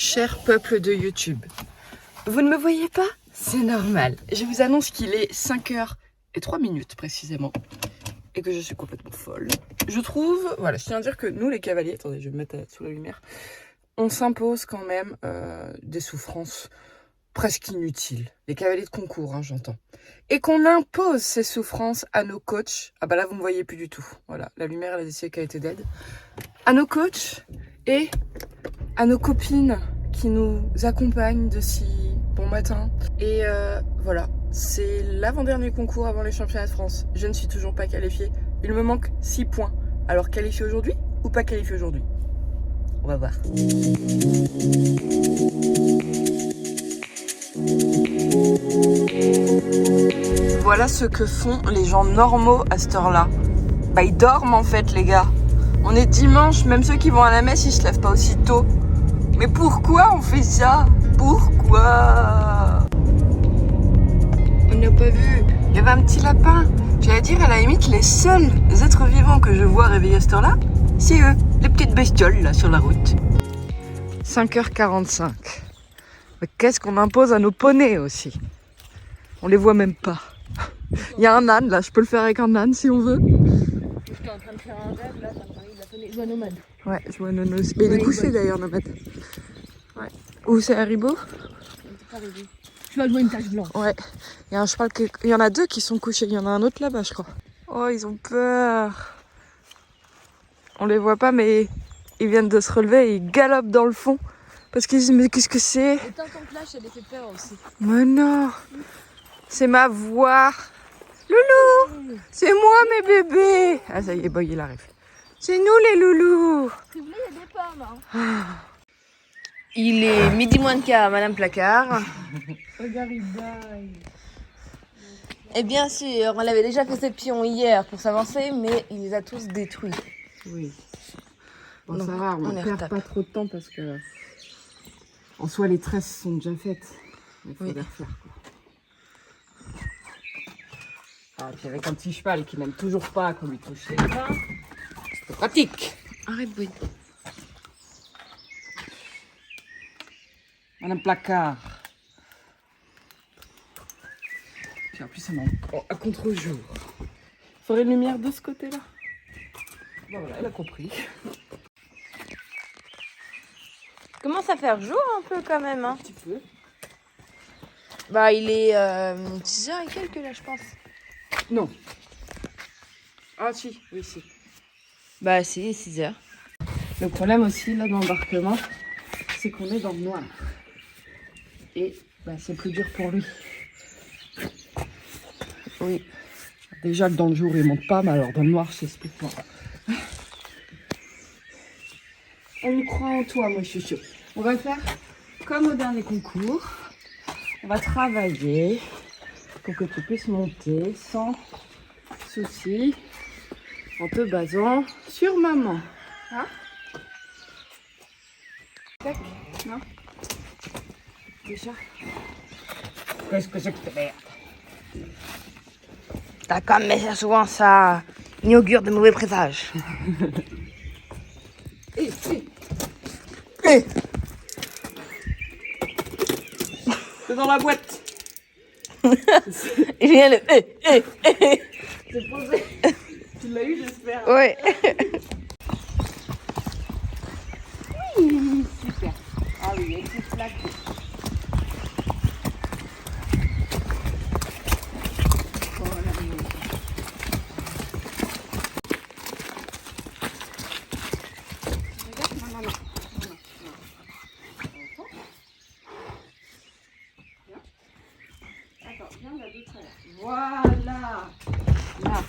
Cher peuple de YouTube, vous ne me voyez pas? C'est normal. Je vous annonce qu'il est 5h03 précisément et que je suis complètement folle. Je trouve, voilà, je tiens à dire que nous les cavaliers, attendez, je vais me mettre sous la lumière, on s'impose quand même des souffrances presque inutiles. Les cavaliers de concours, hein, j'entends. Et qu'on impose ces souffrances à nos coachs. Ah bah là, vous me voyez plus du tout. Voilà, la lumière, elle a décidé qu'elle était dead. À nos coachs et à nos copines qui nous accompagnent de si bon matin. Et voilà, c'est l'avant-dernier concours avant les championnats de France. Je ne suis toujours pas qualifiée. Il me manque 6 points. Alors qualifiée aujourd'hui ou pas qualifiée aujourd'hui? On va voir. Voilà ce que font les gens normaux à cette heure-là. Bah ils dorment en fait les gars. On est dimanche, même ceux qui vont à la messe ils se lèvent pas aussi tôt. Mais pourquoi on fait ça? Pourquoi? On n'a pas vu. Il y avait un petit lapin. J'allais dire à la limite les seuls êtres vivants que je vois réveillés à cette heure-là, c'est eux, les petites bestioles là sur la route. 5h45. Mais qu'est-ce qu'on impose à nos poneys aussi? On les voit même pas. Il y a un âne là, je peux le faire avec un âne si on veut. J'étais en train de faire un rêve là, ça me parlait de la poney. Je vois Nomade. Ouais, je vois Nonos. Et il est couché d'ailleurs, Nomade. Ouais. Où c'est Haribo? Tu vas jouer une tache blanche. Ouais. Il y a un cheval il y en a deux qui sont couchés. Il y en a un autre là-bas, je crois. Oh, ils ont peur. On les voit pas, mais ils viennent de se relever et ils galopent dans le fond. Parce qu'ils disent, mais qu'est-ce que c'est? Et tant qu'on flash, elle les fait peur aussi. Mais non. C'est ma voix. Loulou, c'est moi mes bébés. Ah ça y est, Boy il arrive. C'est nous les loulous. Si vous voulez, il y a des pommes. Hein. Il est midi moins de quart, Madame Placard. Regarde, il baille. Et bien sûr, on avait déjà fait ses pions hier pour s'avancer, mais il les a tous détruits. Oui. Bon, Donc, ça va, on est perd retape. pas trop de temps parce que en soi les tresses sont déjà faites. Il faut Oui. les refaire quoi. Ah, puis avec un petit cheval qui n'aime toujours pas qu'on lui touche les mains, c'est pratique. Arrête, Boy. Madame Placard. Puis en plus, c'est à contre-jour. Il faudrait une lumière de ce côté-là. Bon, voilà, elle a compris. Commence à faire jour un peu quand même. Hein. Un petit peu. Bah, il est 10h et quelques là, je pense. Non. Ah si, oui, si. Bah, si, 6h. Le problème aussi, là, dans l'embarquement, c'est qu'on est dans le noir. Et bah, c'est plus dur pour lui. Oui. Déjà que dans le jour, il monte pas, mais alors dans le noir, je t'explique pas. On y croit en toi, moi, chouchou. On va faire comme au dernier concours. On va travailler pour que tu puisses monter sans souci en te basant sur maman. Hein? Tac, non? Déjà? Qu'est-ce que c'est que cette merde? T'as comme mais ça souvent ça inaugure de mauvais présages. Eh. C'est dans la boîte. Il vient le C'est posé. Tu l'as eu, j'espère. Ouais. Oui, super. Ah oui, il y a une petite plaque. Voilà. Là.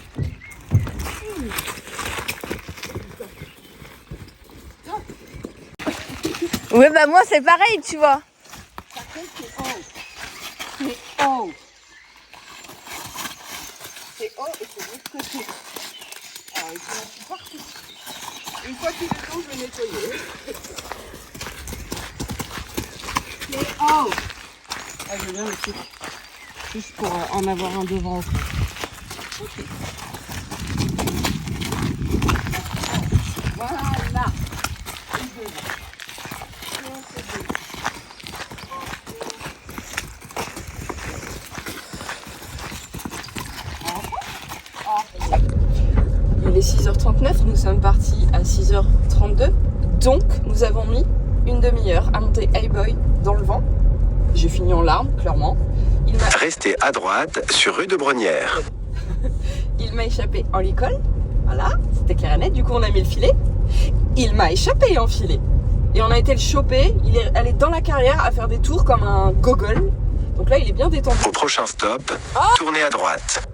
Ouais, bah moi c'est pareil, tu vois. Par contre, c'est haut. C'est haut. C'est haut et c'est de l'autre côté. Alors, il faut mettre partout. Une fois qu'il est haut, je vais nettoyer. C'est haut. Ah, je veux bien le truc. Juste pour en avoir un devant aussi. Ok. Voilà. Et devant. Et on se dévisse. est 6h39, nous sommes partis à 6h32. Donc, nous avons mis une demi-heure à monter Hey-Boy dans le vent. J'ai fini en larmes, clairement. Restez à droite sur rue de Brenière. Il m'a échappé en l'école. Voilà, c'était clair et net. Du coup, on a mis le filet. Il m'a échappé en filet. Et on a été le choper. Il est allé dans la carrière à faire des tours comme un gogol. Donc là, il est bien détendu. Au prochain stop, tournez à droite.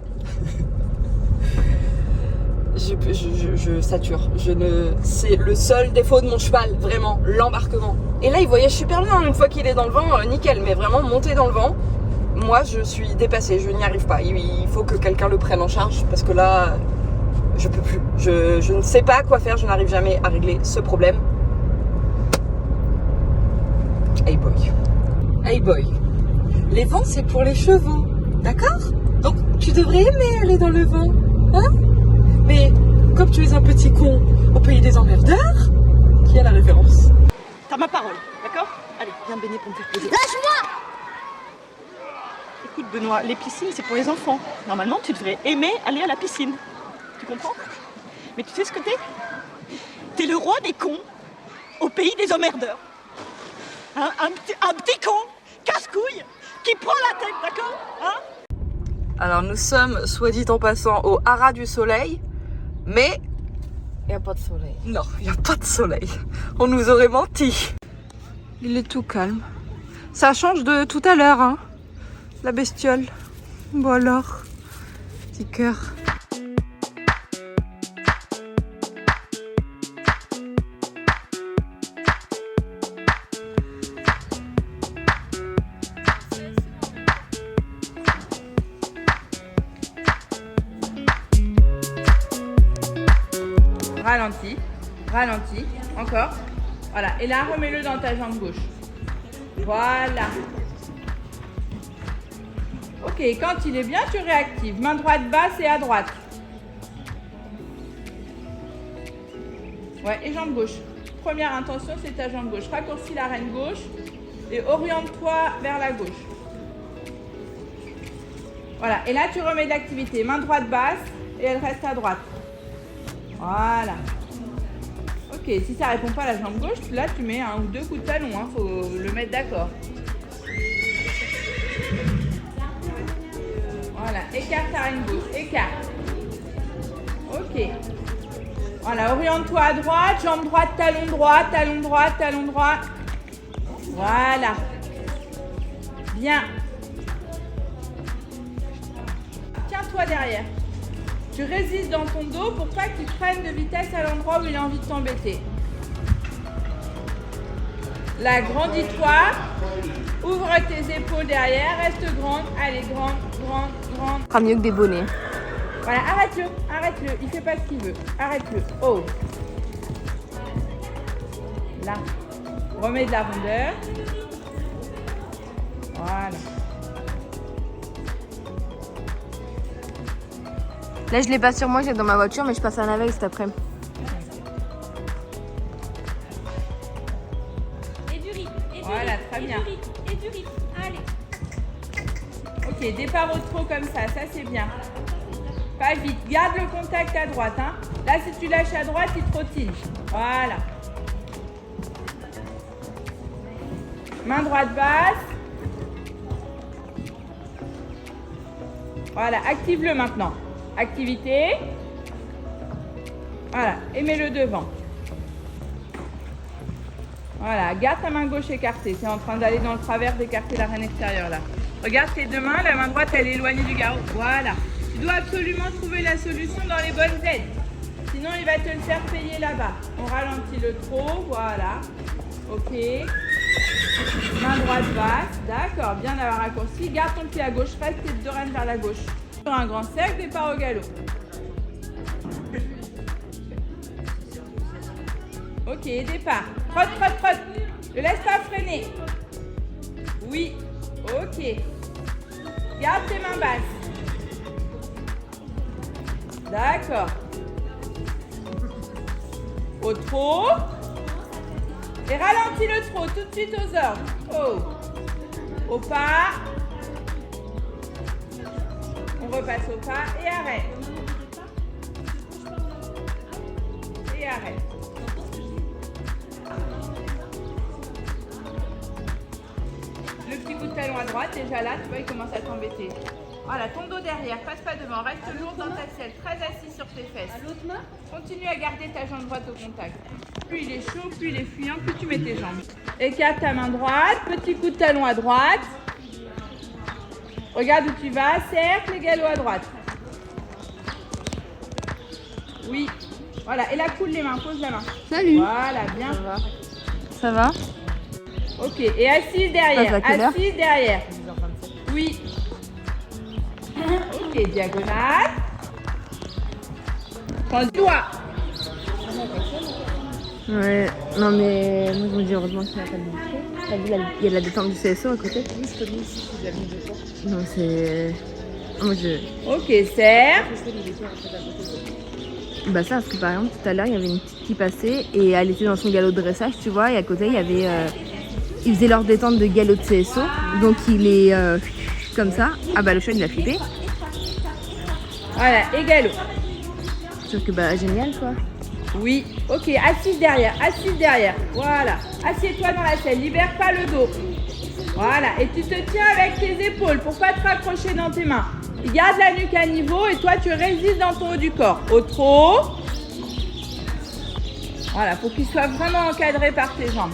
Je sature. C'est le seul défaut de mon cheval, vraiment, l'embarquement. Et là, il voyage super bien. Une fois qu'il est dans le vent, nickel. Mais vraiment, monter dans le vent, moi, je suis dépassée. Je n'y arrive pas. Il faut que quelqu'un le prenne en charge parce que là, je peux plus. Je ne sais pas quoi faire. Je n'arrive jamais à régler ce problème. Hey boy. Hey boy. Les vents, c'est pour les chevaux. D'accord? Donc, tu devrais aimer aller dans le vent. Hein? Mais comme tu es un petit con au pays des emmerdeurs, qui a la référence? T'as ma parole, d'accord? Allez, viens me baigner pour me faire plaisir. Lâche-moi! Écoute Benoît, les piscines c'est pour les enfants. Normalement tu devrais aimer aller à la piscine. Tu comprends? Mais tu sais ce que t'es? T'es le roi des cons au pays des emmerdeurs. Hein? Un petit con, casse-couille, qui prend la tête, d'accord? Hein? Alors nous sommes, soit dit en passant, au haras du soleil, mais Il n'y a pas de soleil. non, il n'y a pas de soleil. On nous aurait menti. Il est tout calme. Ça change de tout à l'heure, hein, la bestiole. Bon alors, petit cœur. Ralentis, encore. Voilà, et là, remets-le dans ta jambe gauche. Voilà. Ok, quand il est bien, tu réactives. Main droite basse et à droite. Ouais, et jambe gauche. Première intention, c'est ta jambe gauche. Raccourcis la reine gauche et oriente-toi vers la gauche. Voilà, et là, tu remets de l'activité. Main droite basse et elle reste à droite. Voilà. Ok, si ça répond pas à la jambe gauche, là tu mets un ou deux coups de talon, hein, faut le mettre d'accord. Voilà, écarte ta reine gauche, écarte. Ok. Voilà, oriente-toi à droite, jambe droite, talon droit, talon droit, talon droit. Voilà. Bien. Tiens-toi derrière. Tu résistes dans ton dos pour pas qu'il prenne de vitesse à l'endroit où il a envie de t'embêter. Là, grandis-toi. Ouvre tes épaules derrière. Reste grande. Allez, grande, grande, grande. Ce sera mieux que des bonnets. Voilà, arrête-le. Il fait pas ce qu'il veut. Arrête-le. Oh. Là. Remets de la rondeur. Voilà. Là, je l'ai pas sur moi, je l'ai dans ma voiture, mais je passe à la veille cet après-midi. Voilà, très bien. Et du rythme, allez. Ok, départ au trot comme ça c'est bien. Pas vite, garde le contact à droite. Hein. Là, si tu lâches à droite, il trottine. Voilà. Main droite basse. Voilà, active-le maintenant. Activité. Voilà, et mets-le devant. Voilà, garde ta main gauche écartée. Tu es en train d'aller dans le travers, d'écarter la reine extérieure là. Regarde tes deux mains, la main droite elle est éloignée du garrot. Voilà. Tu dois absolument trouver la solution dans les bonnes aides. Sinon il va te le faire payer là-bas. On ralentit le trot, voilà. Ok. Main droite basse, d'accord, bien d'avoir raccourci. Garde ton pied à gauche, reste tes deux reines vers la gauche. Sur un grand cercle, départ au galop. Ok, départ. Trotte, trotte, trotte. Ne laisse pas freiner. Oui, ok. Garde tes mains basses. D'accord. Au trot. Et ralentis le trot tout de suite aux ordres. Oh. Au pas. On repasse au pas et arrête. arrête. Le petit coup de talon à droite, déjà là, tu vois, il commence à t'embêter. Voilà, ton dos derrière, passe pas devant, reste lourd dans ta selle, très assis sur tes fesses. Continue à garder ta jambe droite au contact. Plus il est chaud, plus il est fuyant, plus tu mets tes jambes. Écarte ta main droite, petit coup de talon à droite. Regarde où tu vas, cercle et galop à droite. Oui, voilà, et là coule les mains, pose la main. Salut. Voilà, bien. Ça va? Ok, et assise derrière, À quelle heure? assise derrière. Oui. Ok, diagonale. Prends le doigt. Ouais, non mais moi je me dis heureusement qu'il n'y a pas de micro. T'as vu, il y a la détente du CSO à côté. Oui, je connais ici, c'est déjà mis deux fois. Non, c'est... Moi je... Ok, serre. Bah ça, parce que par exemple, tout à l'heure, il y avait une petite qui passait et elle était dans son galop de dressage, tu vois, et à côté, il y avait... Ils faisaient leur détente de galop de CSO, donc il est comme ça. Ah bah le chat, il a flippé. Voilà, et galop. Sauf que bah génial, quoi. Oui, ok, assise derrière, voilà. Assieds-toi dans la selle, libère pas le dos. Voilà, et tu te tiens avec tes épaules pour pas te raccrocher dans tes mains. Garde la nuque à niveau et toi tu résistes dans ton haut du corps. Au trot. Voilà, faut qu'il soit vraiment encadré par tes jambes.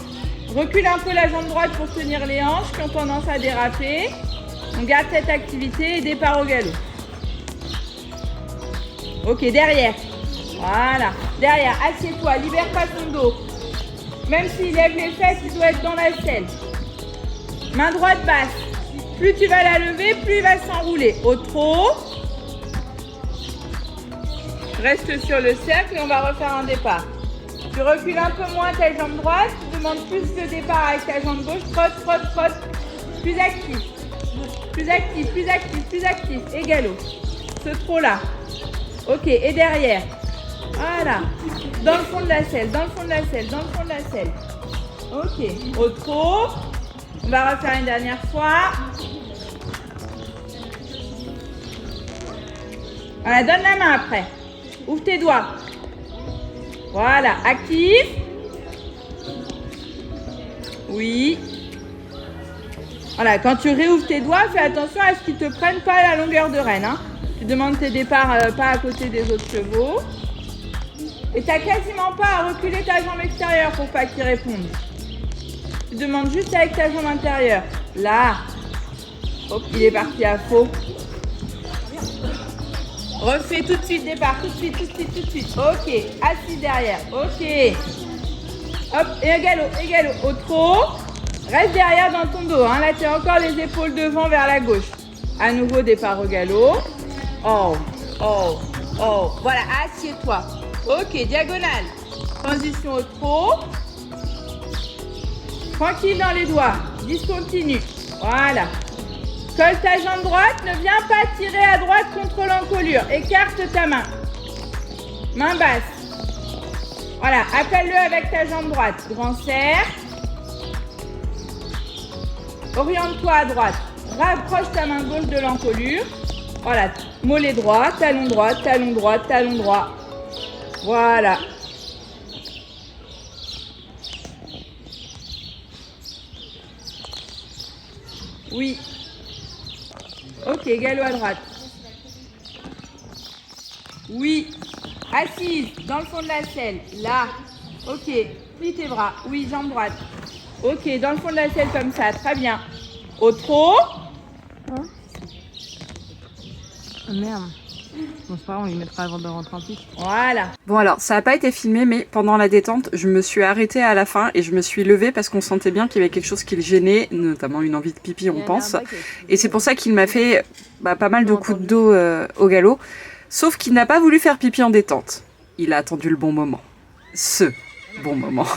Recule un peu la jambe droite pour tenir les hanches qui ont tendance à déraper. On garde cette activité et départ au galop. Ok, derrière. Voilà. Derrière, assieds-toi, libère pas ton dos. Même s'il lève les fesses, il doit être dans la selle. Main droite basse. Plus tu vas la lever, plus il va s'enrouler. Au trot. Reste sur le cercle et on va refaire un départ. Tu recules un peu moins ta jambe droite. Tu demandes plus de départ avec ta jambe gauche. Trotte, trotte, trotte. Plus actif. Plus actif, plus actif, plus actif. Et galop. Ce trot là. Ok, et derrière. Voilà. Dans le fond de la selle, dans le fond de la selle, dans le fond de la selle. Ok. Au trot. On va refaire une dernière fois. Voilà, donne la main après. Ouvre tes doigts. Voilà, actif. Oui. Voilà, quand tu réouvres tes doigts, fais attention à ce qu'ils ne te prennent pas à la longueur de rêne. Hein. Tu demandes tes départs pas à côté des autres chevaux. Et tu n'as quasiment pas à reculer ta jambe extérieure pour pas qu'ils répondent. Tu demandes juste avec ta jambe intérieure. Là. Hop, il est parti à faux. Refais tout de suite départ, tout de suite, tout de suite, tout de suite. Ok, assis derrière. Ok. Hop, et galop, au trot. Reste derrière dans ton dos. Hein. Là, tu as encore les épaules devant vers la gauche. À nouveau, départ au galop. Oh, oh, oh. Voilà, assieds-toi. Ok, diagonale. Transition au trot. Tranquille dans les doigts. Discontinue. Voilà. Colle ta jambe droite. Ne viens pas tirer à droite contre l'encolure. Écarte ta main. Main basse. Voilà, appelle-le avec ta jambe droite. Grand cercle. Oriente-toi à droite. Rapproche ta main gauche de l'encolure. Voilà, mollet droit, talon droit, talon droit, talon droit. Voilà. Oui. Ok, galop à droite. Oui. Assise, dans le fond de la selle. Là. Ok. Plie tes bras. Oui, jambe droite. Ok, dans le fond de la selle comme ça. Très bien. Au trot. Oh merde. Bon, c'est pas grave, on lui mettra avant de rentrer en piste. Voilà. Bon alors, ça n'a pas été filmé, mais pendant la détente, je me suis arrêtée à la fin et je me suis levée parce qu'on sentait bien qu'il y avait quelque chose qui le gênait, notamment une envie de pipi, on pense. Et c'est pour ça qu'il m'a fait pas mal de coups de dos au galop. Sauf qu'il n'a pas voulu faire pipi en détente. Il a attendu le bon moment. Ce bon moment.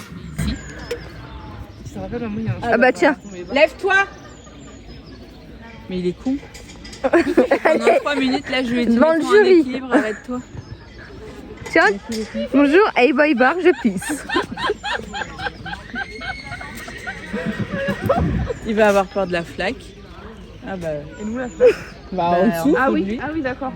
Ah bah tiens. Lève-toi. Mais il est con. Pendant 3 minutes, là, je lui ai dit Devant le mets-toi en jury. équilibre, arrête-toi. Tiens, bonjour, hey boy bar, je pisse. Il va avoir peur de la flaque. Ah bah. Et nous la flaque. Bah en dessous. Ah faut oui, lui. ah oui, d'accord.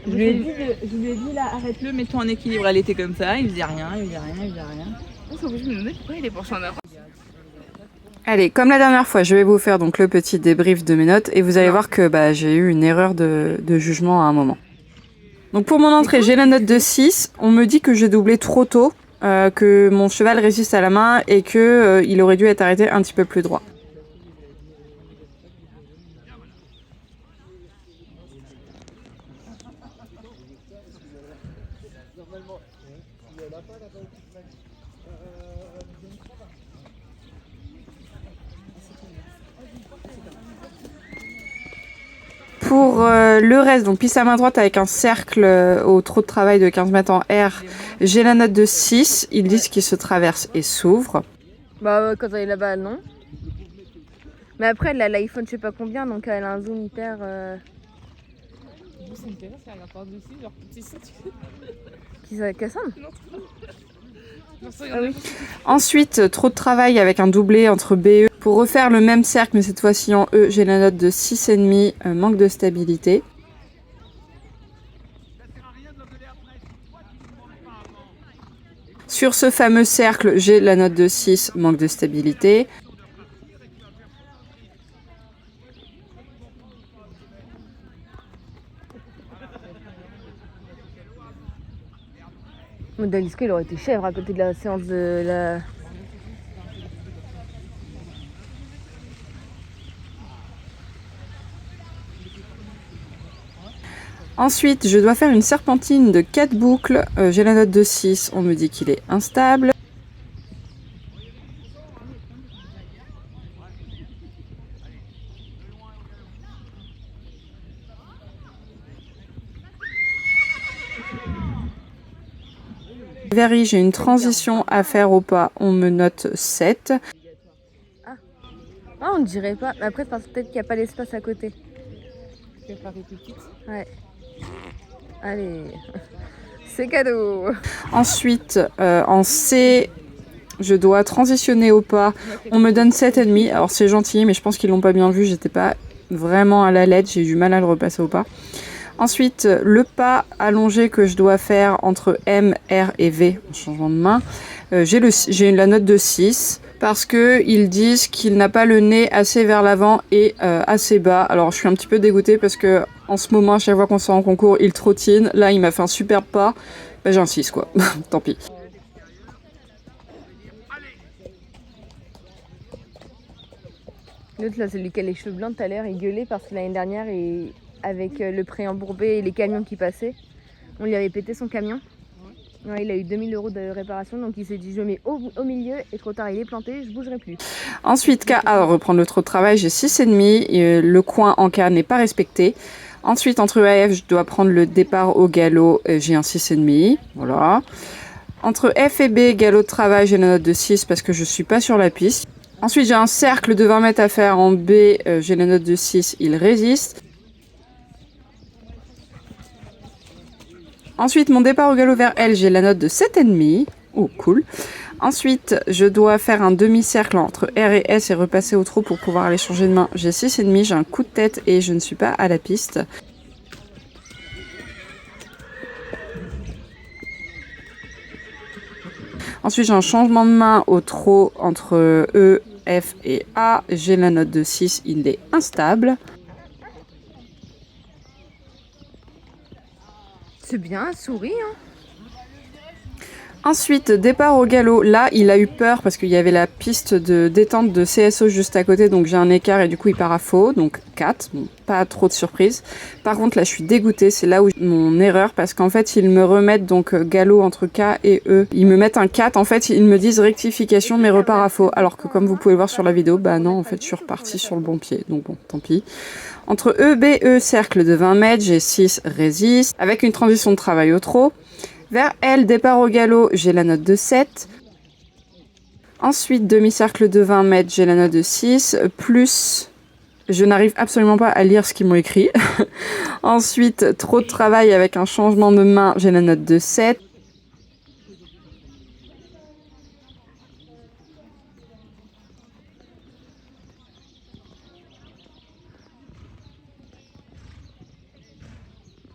Je lui ai dit là, arrête-le, mets-toi en équilibre. Elle était comme ça, il faisait rien, il faisait rien, il faisait rien. Je me demandais pourquoi il est pour en avoir. Allez, comme la dernière fois, je vais vous faire donc le petit débrief de mes notes et vous allez voir que j'ai eu une erreur de jugement à un moment. Donc pour mon entrée, j'ai la note de 6. On me dit que j'ai doublé trop tôt, que mon cheval résiste à la main et que il aurait dû être arrêté un petit peu plus droit. Pour le reste, donc piste à main droite avec un cercle au trot de travail de 15 mètres en R, j'ai la note de 6. Ils disent qu'il se traverse et s'ouvre. Bah quand elle est là-bas, non. Mais après, elle a l'iPhone je sais pas combien, donc elle a un zoom hyper... Ça m'intéresse, elle regarde par-dessus, genre, c'est ça, Qui Cassandre. Ah oui. Ensuite, trop de travail avec un doublé entre B et E. Pour refaire le même cercle, mais cette fois-ci en E, j'ai la note de 6,5, manque de stabilité. Sur ce fameux cercle, j'ai la note de 6, manque de stabilité. Dalisco, il aurait été chèvre à côté de la séance de la... Ensuite, je dois faire une serpentine de 4 boucles. J'ai la note de 6, on me dit qu'il est instable. Very, j'ai une transition à faire au pas, on me note 7. Ah, on ne dirait pas. Mais après, c'est parce que peut-être qu'il n'y a pas d'espace à côté. Tu vas faire plus petite. Ouais. Allez. C'est cadeau. Ensuite, en C, je dois transitionner au pas. On me donne 7,5. Alors c'est gentil, mais je pense qu'ils l'ont pas bien vu. J'étais pas vraiment à la lettre. J'ai eu du mal à le repasser au pas. Ensuite, le pas allongé que je dois faire entre M, R et V, en changement de main. J'ai la note de 6 parce que ils disent qu'il n'a pas le nez assez vers l'avant et assez bas. Alors je suis un petit peu dégoûtée parce que en ce moment, à chaque fois qu'on sort en concours, il trottine. Là, il m'a fait un super pas. J'ai un 6 quoi. Tant pis. L'autre là, celui qui a les cheveux blancs tout à l'heure, il gueulait parce que l'année dernière, avec le pré embourbé et les camions qui passaient, on lui avait pété son camion. Ouais, il a eu 2000 € de réparation, donc il s'est dit je mets au milieu et trop tard il est planté, je bougerai plus. Ensuite, K, alors reprendre le trot de travail, j'ai 6,5. Le coin en K n'est pas respecté. Ensuite, entre E et F, je dois prendre le départ au galop, j'ai un 6,5. Voilà. Entre F et B, galop de travail, j'ai la note de 6 parce que je suis pas sur la piste. Ensuite, j'ai un cercle de 20 mètres à faire en B, j'ai la note de 6, il résiste. Ensuite, mon départ au galop vers L, j'ai la note de 7,5. Oh, cool. Ensuite, je dois faire un demi-cercle entre R et S et repasser au trot pour pouvoir aller changer de main. J'ai 6,5, j'ai un coup de tête et je ne suis pas à la piste. Ensuite, j'ai un changement de main au trot entre E, F et A. J'ai la note de 6, il est instable. C'est bien, souris, hein. Ensuite, départ au galop. Là, il a eu peur parce qu'il y avait la piste de détente de CSO juste à côté, donc j'ai un écart et du coup il part à faux, donc 4. Bon, pas trop de surprise. Par contre, là, je suis dégoûtée. C'est là où mon erreur parce qu'en fait, ils me remettent donc galop entre K et E. Ils me mettent un 4. En fait, ils me disent rectification, mais repart à faux. Alors que comme vous pouvez le voir sur la vidéo, bah non, en fait, je suis repartie sur le bon pied. Donc bon, tant pis. Entre E, B, E, cercle de 20 mètres, j'ai 6, résiste, avec une transition de travail au trot. Vers L, départ au galop, j'ai la note de 7. Ensuite, demi-cercle de 20 mètres, j'ai la note de 6. Plus, je n'arrive absolument pas à lire ce qu'ils m'ont écrit. Ensuite, trop de travail avec un changement de main, j'ai la note de 7.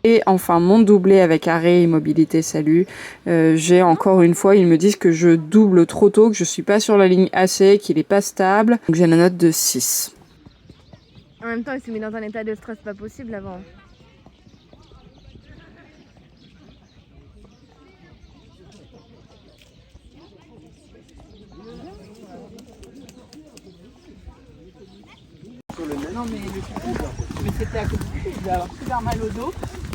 Et enfin mon doublé avec arrêt, immobilité, salut. J'ai encore une fois, ils me disent que je double trop tôt, que je suis pas sur la ligne assez, qu'il est pas stable. Donc j'ai la note de 6. En même temps, il s'est mis dans un état de stress pas possible avant. Non mais c'était à côté du cul, je devais avoir super mal au dos.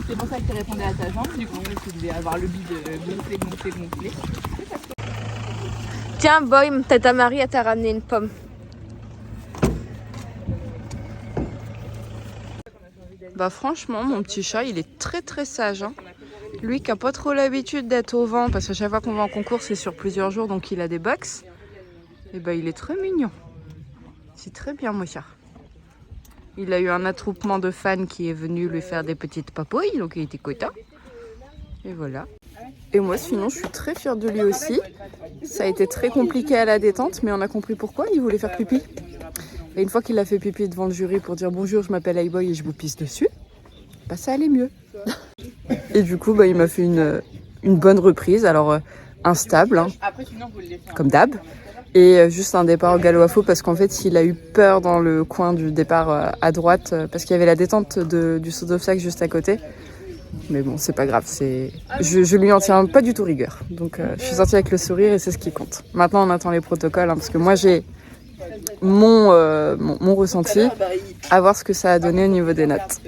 C'est pour ça que tu répondais à ta jambe, du coup tu devais avoir le bide gonflé. Tiens, boy, tata Marie, elle t'a ramené une pomme. Bah franchement, mon petit chat, il est très très sage. Hein. Lui qui a pas trop l'habitude d'être au vent, parce que chaque fois qu'on va en concours, c'est sur plusieurs jours, donc il a des box. Et bah il est très mignon. C'est très bien mon chat. Il a eu un attroupement de fans qui est venu lui faire des petites papouilles, donc il était content. Et voilà. Et moi sinon je suis très fière de lui aussi. Ça a été très compliqué à la détente, mais on a compris pourquoi. Il voulait faire pipi. Et une fois qu'il a fait pipi devant le jury pour dire bonjour, je m'appelle iBoy et je vous pisse dessus, bah ça allait mieux. Et du coup bah, il m'a fait une bonne reprise, alors instable, hein, comme d'hab. Et juste un départ au galop à faux parce qu'en fait il a eu peur dans le coin du départ à droite parce qu'il y avait la détente du saut d'obstacle juste à côté. Mais bon c'est pas grave, je lui en tiens pas du tout rigueur. Donc je suis sortie avec le sourire et c'est ce qui compte. Maintenant on attend les protocoles hein, parce que moi j'ai mon ressenti, à voir ce que ça a donné au niveau des notes.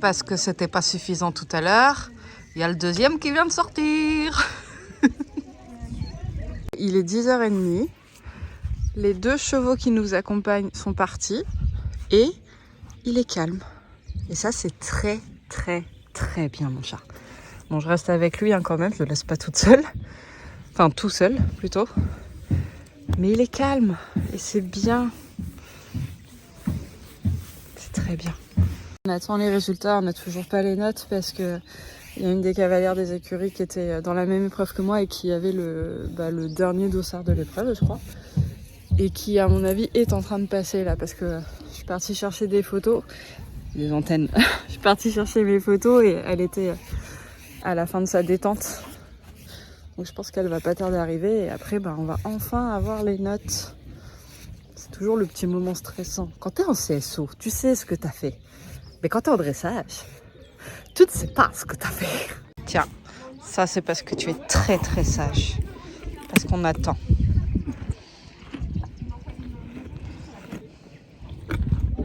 Parce que c'était pas suffisant tout à l'heure, il y a le deuxième qui vient de sortir. Il est 10h30. Les 2 chevaux qui nous accompagnent sont partis et il est calme. Et ça, c'est très, très, très bien, mon chat. Bon, je reste avec lui hein, quand même, je le laisse pas toute seule. Enfin, tout seul, plutôt. Mais il est calme et c'est bien. C'est très bien. On attend les résultats, on n'a toujours pas les notes parce que il y a une des cavalières des écuries qui était dans la même épreuve que moi et qui avait le dernier dossard de l'épreuve, je crois. Et qui, à mon avis, est en train de passer là parce que je suis partie chercher des photos, des antennes. Je suis partie chercher mes photos et elle était à la fin de sa détente. Donc je pense qu'elle va pas tarder à arriver et après bah, on va enfin avoir les notes. C'est toujours le petit moment stressant. Quand t'es en CSO, tu sais ce que t'as fait. Mais quand t'es en dressage, tu ne sais pas ce que t'as fait. Tiens, ça c'est parce que tu es très très sage. Parce qu'on attend.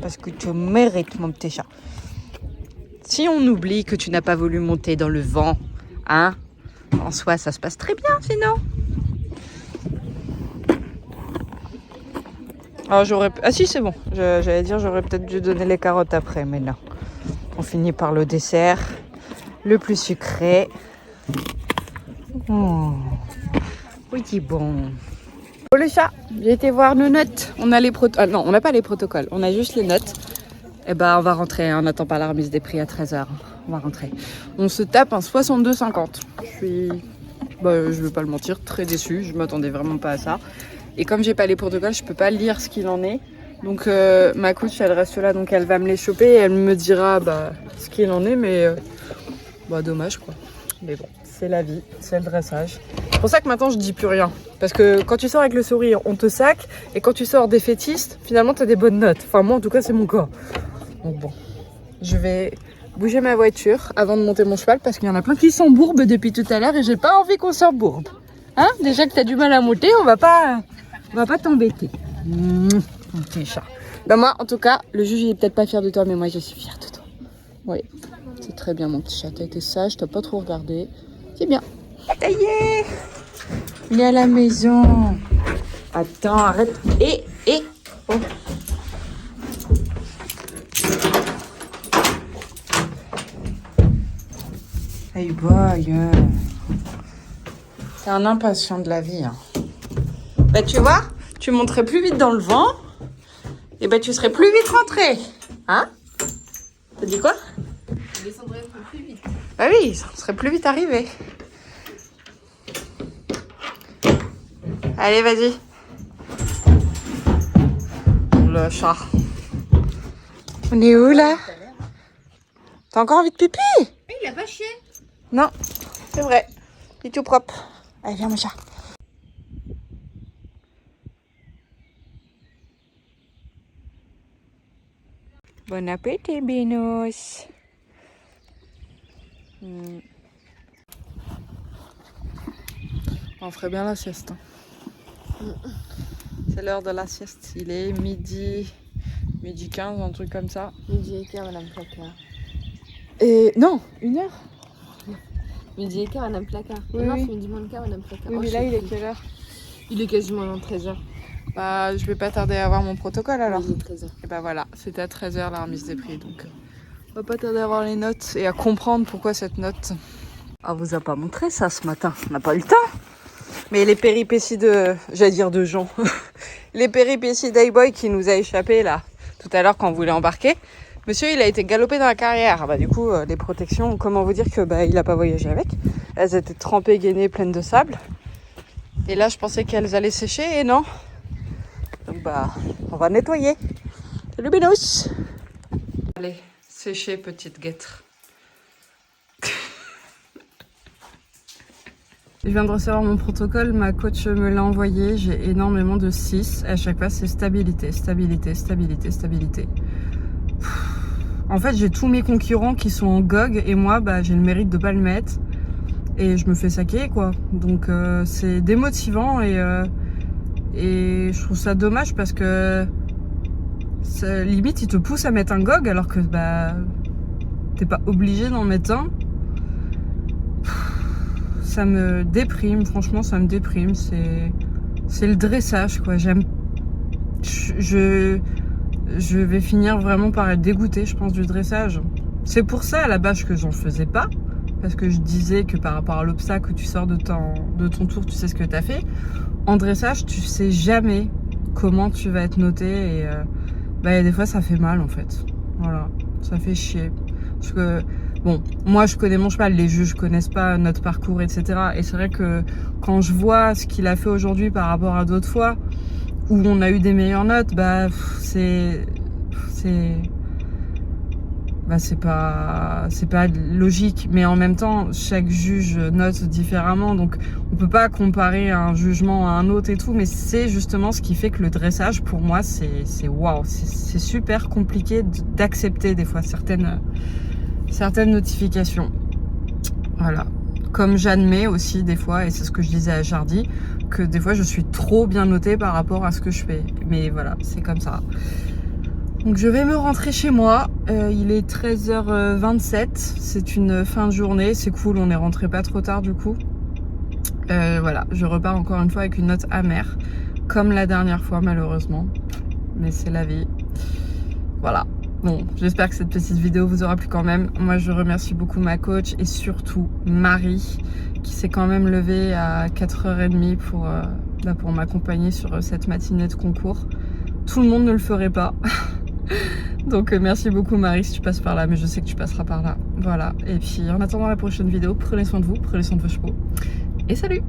Parce que tu mérites mon petit chat. Si on oublie que tu n'as pas voulu monter dans le vent, hein, en soi ça se passe très bien sinon. Ah, ah si c'est bon, j'allais dire j'aurais peut-être dû donner les carottes après, mais non. On finit par le dessert, le plus sucré. Oh, oui c'est bon. Pour le chat, j'ai été voir nos notes. On a les non, on n'a pas les protocoles, on a juste les notes. Et bah on va rentrer, on n'attend pas la remise des prix à 13h. On va rentrer. On se tape un 62,50. Je vais pas le mentir, très déçue. Je m'attendais vraiment pas à ça. Et comme j'ai pas les protocoles, je peux pas lire ce qu'il en est. Donc ma coach, elle reste là, donc elle va me les choper et elle me dira ce qu'il en est, mais dommage quoi. Mais bon, c'est la vie, c'est le dressage. C'est pour ça que maintenant je dis plus rien. Parce que quand tu sors avec le sourire, on te sac, et quand tu sors défaitiste, finalement t'as des bonnes notes. Enfin moi en tout cas c'est mon cas. Donc bon, je vais bouger ma voiture avant de monter mon cheval parce qu'il y en a plein qui s'embourbent depuis tout à l'heure et j'ai pas envie qu'on s'embourbe. Hein? Déjà que t'as du mal à monter, on va pas t'embêter. Mon petit chat. Moi en tout cas, le juge il est peut-être pas fier de toi, mais moi je suis fière de toi. Oui, c'est très bien mon petit chat, t'as été sage, t'as pas trop regardé. C'est bien. Ça y est, il est à la maison. Attends, arrête. Oh. Hey boy, t'es un impatient de la vie. Hein. Tu vois, tu monterais plus vite dans le vent, et tu serais plus vite rentré. Hein? T'as dit quoi? Je descendrais un peu plus vite. Bah oui, ça serait plus vite arrivé. Allez, vas-y. Le chat. On est où là? T'as encore envie de pipi? Oui, il a pas chié. Non, c'est vrai. Il est tout propre. Allez, viens mon chat. Bon appétit, Binous. On ferait bien la sieste. C'est l'heure de la sieste. Il est midi 15, un truc comme ça. Midi et quart, Madame Placard. Et non, 1h. Midi et quart, Madame Placard. Oui, Non, oui. c'est midi moins le quart, Madame Placard. Oui, Oh, mais je là, sais il est plus. quelle heure? Il est quasiment dans 13h. Bah, je vais pas tarder à avoir mon protocole alors. Il est 13h. Et bah voilà, c'était à 13h la remise des prix. Donc, on va pas tarder à avoir les notes et à comprendre pourquoi cette note. Ah, vous a pas montré ça ce matin. On n'a pas eu le temps. Mais les péripéties de. J'allais dire de Jean. Les péripéties d'Highboy qui nous a échappé là, tout à l'heure quand on voulait embarquer. Monsieur, il a été galopé dans la carrière. Bah, du coup, les protections, comment vous dire que bah, il a pas voyagé avec. Elles étaient trempées, gainées, pleines de sable. Et là, je pensais qu'elles allaient sécher et non. Donc bah, on va nettoyer. Salut Binous. Allez, sécher petite guêtre. Je viens de recevoir mon protocole, ma coach me l'a envoyé, j'ai énormément de 6. À chaque fois, c'est stabilité, stabilité, stabilité, stabilité. En fait, j'ai tous mes concurrents qui sont en GOG et moi, bah, j'ai le mérite de pas le mettre. Et je me fais saquer, quoi. Donc, c'est démotivant et je trouve ça dommage parce que ça, limite, il te pousse à mettre un GOG alors que bah, t'es pas obligé d'en mettre un. Ça me déprime, franchement, ça me déprime. C'est le dressage, quoi. J'aime. Je vais finir vraiment par être dégoûtée, je pense, du dressage. C'est pour ça, à la base, que j'en faisais pas. Parce que je disais que par rapport à l'obstacle, tu sors de ton tour, tu sais ce que tu as fait. En dressage, tu sais jamais comment tu vas être noté. Et bah, des fois, ça fait mal, en fait. Voilà, ça fait chier. Parce que, bon, moi, je connais mon cheval. Les juges connaissent pas notre parcours, etc. Et c'est vrai que quand je vois ce qu'il a fait aujourd'hui par rapport à d'autres fois, où on a eu des meilleures notes, bah, c'est pas logique, mais en même temps chaque juge note différemment, donc on peut pas comparer un jugement à un autre et tout, mais c'est justement ce qui fait que le dressage pour moi c'est waouh, c'est super compliqué d'accepter des fois certaines notifications. Voilà, comme j'admets aussi des fois, et c'est ce que je disais à Jardy, que des fois je suis trop bien notée par rapport à ce que je fais, mais voilà, c'est comme ça. Donc je vais me rentrer chez moi, il est 13h27, c'est une fin de journée, c'est cool, on est rentré pas trop tard du coup. Voilà, je repars encore une fois avec une note amère, comme la dernière fois malheureusement, mais c'est la vie. Voilà, bon, j'espère que cette petite vidéo vous aura plu quand même. Moi je remercie beaucoup ma coach et surtout Marie, qui s'est quand même levée à 4h30 pour m'accompagner sur cette matinée de concours. Tout le monde ne le ferait pas. Donc merci beaucoup Marie si tu passes par là, mais je sais que tu passeras par là. Voilà, et puis en attendant la prochaine vidéo, prenez soin de vous, prenez soin de vos chevaux. Et salut!